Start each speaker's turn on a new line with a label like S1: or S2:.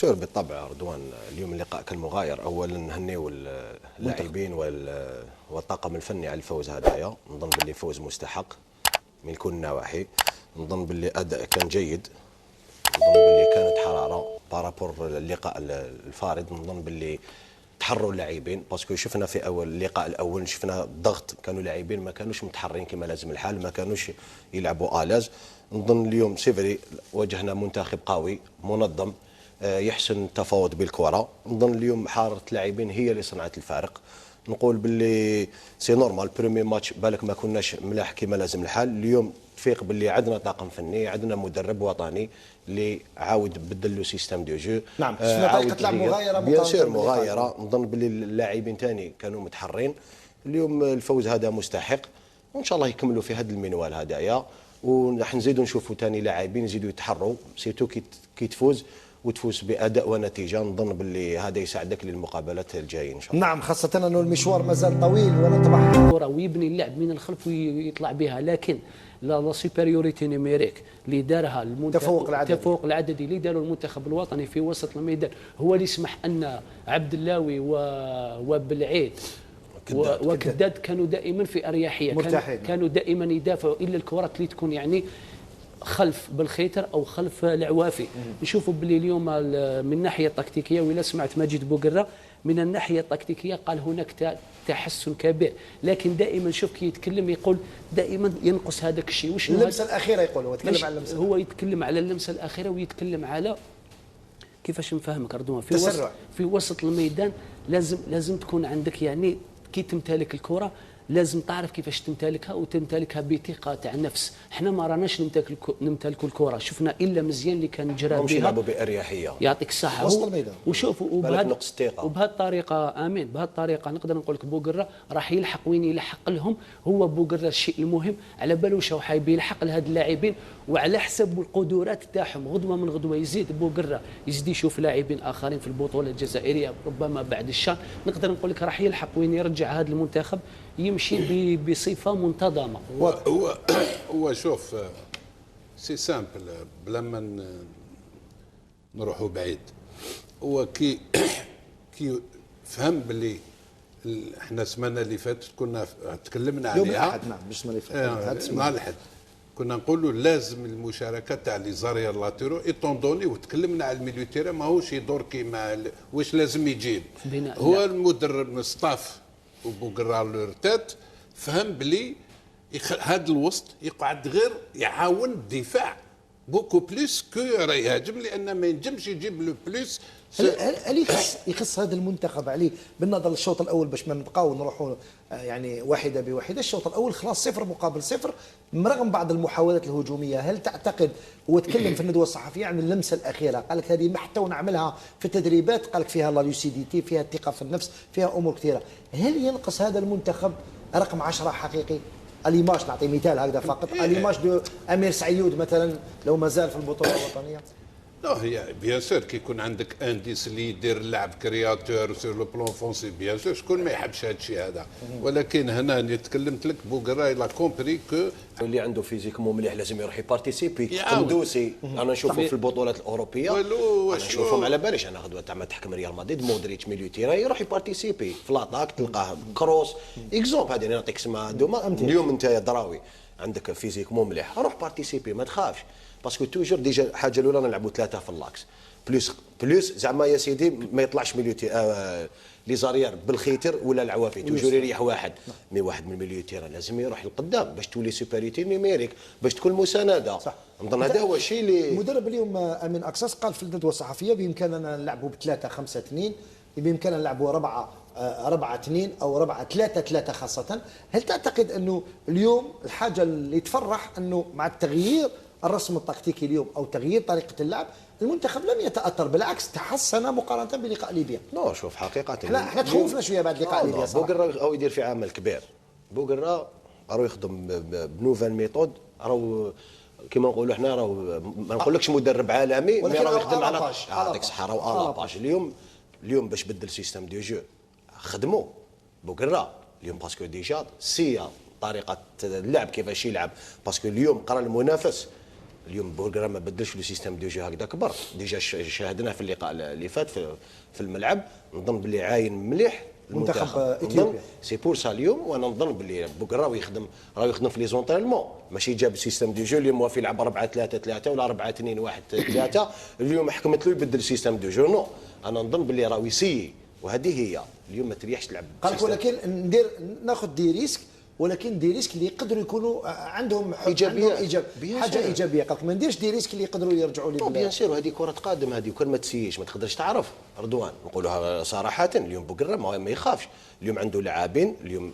S1: سور بالطبع رضوان، اليوم اللقاء كان مغاير. اولا نهنيو اللاعبين والطاقم الفني على الفوز هذايا، نظن باللي فوز مستحق من كل النواحي. نظن باللي اداء كان جيد، نظن باللي كانت حراره بارابور اللقاء الفارض. نظن باللي تحروا اللاعبين باسكو شفنا في اول اللقاء الاول شفنا الضغط، كانوا اللاعبين ما كانوش متحرين كما لازم الحال، ما كانوش يلعبوا آلاز. نظن اليوم سيفري واجهنا منتخب قوي منظم يحسن التفاوض بالكره. نظن اليوم حارة اللاعبين هي اللي صنعت الفارق. نقول باللي سي نورمال بريمي ماتش بالك ما كناش ملاح كما لازم الحال. اليوم تفيق باللي عندنا طاقم فني، عندنا مدرب وطني اللي عاود بدل له سيستم دو جو.
S2: نعم شفنا طريقه لعب مغايره
S1: بيان سور مغايره. نظن باللي اللاعبين ثاني كانوا متحرين. اليوم الفوز هذا مستحق، وان شاء الله يكملوا في هذا المنوال هذايا، ونحن نزيدوا نشوفوا ثاني لاعبين يزيدوا يتحروا سيرتو كي تفوز وتفوز باداء ونتيجه. نظن باللي هذا يساعدك للمقابلات الجايه ان شاء الله.
S2: نعم خاصه انه المشوار مازال طويل ونطمح
S3: ويبني اللعب من الخلف ويطلع بها، لكن لا سوبريوريتي نيميريك اللي دارها التفوق العددي اللي داروا المنتخب الوطني في وسط الميدان هو اللي يسمح ان عبد اللاوي وبالعيد وكداد كانوا دائما في اريحيه، كانوا دائما يدافعوا الا الكرات اللي تكون يعني خلف بالخيتر او خلف العوافي. نشوفوا باللي اليوم من الناحيه التكتيكيه، وإلا سمعت ماجد بوقره من الناحيه التكتيكيه قال هناك تحسن كبير، لكن دائما شوف كي يتكلم يقول دائما ينقص هذاك الشيء. واش
S2: اللمسه الاخيره يقول هو يتكلم على اللمسه،
S3: هو يتكلم على اللمسه الاخيره ويتكلم على كيفاش نفهمك رضوان في وسط الميدان. لازم تكون عندك يعني كي تمتلك الكره لازم تعرف كيفاش تمتلكها وتمتلكها بثقه تاع النفس. احنا ما راناش نمتلكوا الكره، شفنا الا مزيان اللي كان جرى بها،
S1: يلعبوا باريحيه
S3: يعطيك الصحه
S2: وسط الميدان.
S3: وشوفوا وبهذه الطريقه امين، بهذه الطريقه نقدر نقول لك بوقره راح يلحق وين يلحق لهم. هو بوقره الشيء المهم على باله واش حايب يلحق لهاد اللاعبين وعلى حسب القدرات تاعهم. غدوه من غدوه يزيد بوقره يزيد يشوف لاعبين اخرين في البطوله الجزائريه، ربما بعد الشهر نقدر نقول لك راح يلحق وين يرجع هذا المنتخب يمشي بصفه منتظمه.
S4: هو شوف سي سامبل بلا ما نروحوا بعيد. هو كي فهم باللي احنا السمانه اللي فاتت كنا تكلمنا عليها
S2: يوم الاحد. نعم مش اللي فاتت
S4: مع الحد كنا نقولوا لازم المشاركه تاع لي زارير لاتيرو ايطوندوني، وتكلمنا على الميليو تيرا ماهوش يدور كيما واش لازم يجيب. هو المدرب الستاف وبوقرا لورتات فهم بلي هذا الوسط يقعد غير يعاون الدفاع بوكو بليس كو يهاجم، لان ما ينجمش يجيب لو بليس.
S2: هل يخص هذا المنتخب عليه بالنظر للشوط الاول باش ما نبقاو نروحوا يعني واحده بواحده؟ الشوط الاول خلاص 0 مقابل 0 رغم بعض المحاولات الهجوميه. هل تعتقد هو تكلم في الندوه الصحفيه عن اللمسه الاخيره، قال لك هذه ما حتى ونعملها في التدريبات، قال لك فيها لا لوسيديتي، فيها الثقه في النفس، فيها امور كثيره. هل ينقص هذا المنتخب رقم 10 حقيقي؟ اليماش نعطي مثال هكذا فقط، اليماش دو امير سعيود مثلا لو ما زال في البطوله الوطنيه.
S4: لا هي بيان سور كي يكون عندك انديس اللي يدير اللعب كرياتور سور لو بلون فونسي، بيان سور شكون ما يحبش هذا الشيء هذا. ولكن هنا اللي تكلمت لك بوغرا لا كومبري كو
S1: اللي عنده فيزيك مو مليح لازم يروح يبارتيسيبي. قندوسي انا نشوفه في البطولات الاوروبيه، انا نشوفهم على باليش. انا غدوه تاع ما تحكم ريال مدريد مودريتش ميليو تيرا يروح يبارتيسيبي في لاطاك، تلقاه كروس اكزومبل. هذه نعطيك اسمها دوما. اليوم انت يا دراوي عندك فيزيك مو مليح، روح بارتيسيبي ما تخافش، باسكو توجور ديجا الحاجه الاولى نلعبوا 3 في اللاكس بلوس زعما يا سيدي ما يطلعش ميليو لي زارير بالخيتر ولا العوافي، توجور يريح واحد من الميليو تيرا لازم يروح للقدام باش تولي سوبريتي نيميريك، باش تكون مسانده. نظن هذا هو الشيء اللي
S2: المدرب اليوم امين اكساس قال في الندوه الصحفيه بامكاننا نلعبوا ب3-5-2، بامكاننا نلعبوا 4-2 او 4-3-3 خاصه. هل تعتقد انه اليوم الحاجه اللي تفرح انه مع التغيير الرسم التكتيكي اليوم او تغيير طريقه اللعب المنتخب لم يتاثر، بالعكس تحسن مقارنه بلقاء ليبيا؟
S1: لا شوف حقيقه
S2: احنا تخوفنا شويه بعد لقاء ليبيا صراحه.
S1: بوقرا او يدير في عمل كبير. بوقرا راهو يخدم بنوفال ميثود، راهو كما نقولوا احنا راهو ما نقولكش مدرب عالمي،
S2: ولكن
S1: راهو يخدم على
S2: هذيك
S1: الصحه. راهو باش اليوم باش بدل سيستم دو جو خدموا بوقرا اليوم باسكو ديجا سي طريقه اللعب كيفاش يلعب، باسكو اليوم قرا المنافس اليوم بوغرا ما بدلش لو سيستيم دو جو هكذا كبر، ديجا شاهدناه في اللقاء اللي فات في الملعب. نظن باللي عاين مليح
S2: منتخب اثيوبيا.
S1: سي بور سا اليوم، وانا نظن باللي بوغرا راهو يخدم في لي زونطرينمون، ماشي جاب سيستيم دو جو اليوم موافي يلعب 4-3-3 ولا 4-2-1-3. اليوم حكمت له يبدل سيستيم دو جو. نو انا نظن باللي راهو يسيي، وهذه هي اليوم ما تريحش تلعب.
S2: قال لك ولكن ناخذ دي ريسك، ولكن دي ريسك اللي يقدروا يكونوا عندهم
S1: ايجابيه،
S2: حاجه ايجابيه. قال لك ما نديرش دي ريسك اللي يقدروا يرجعوا لي.
S1: بيان سير، وهذه كره قادم هذه، وكان ما تسييش ما تقدرش تعرف. رضوان نقولها صراحه، اليوم بوغرا ما يخافش، اليوم عنده لاعبين اليوم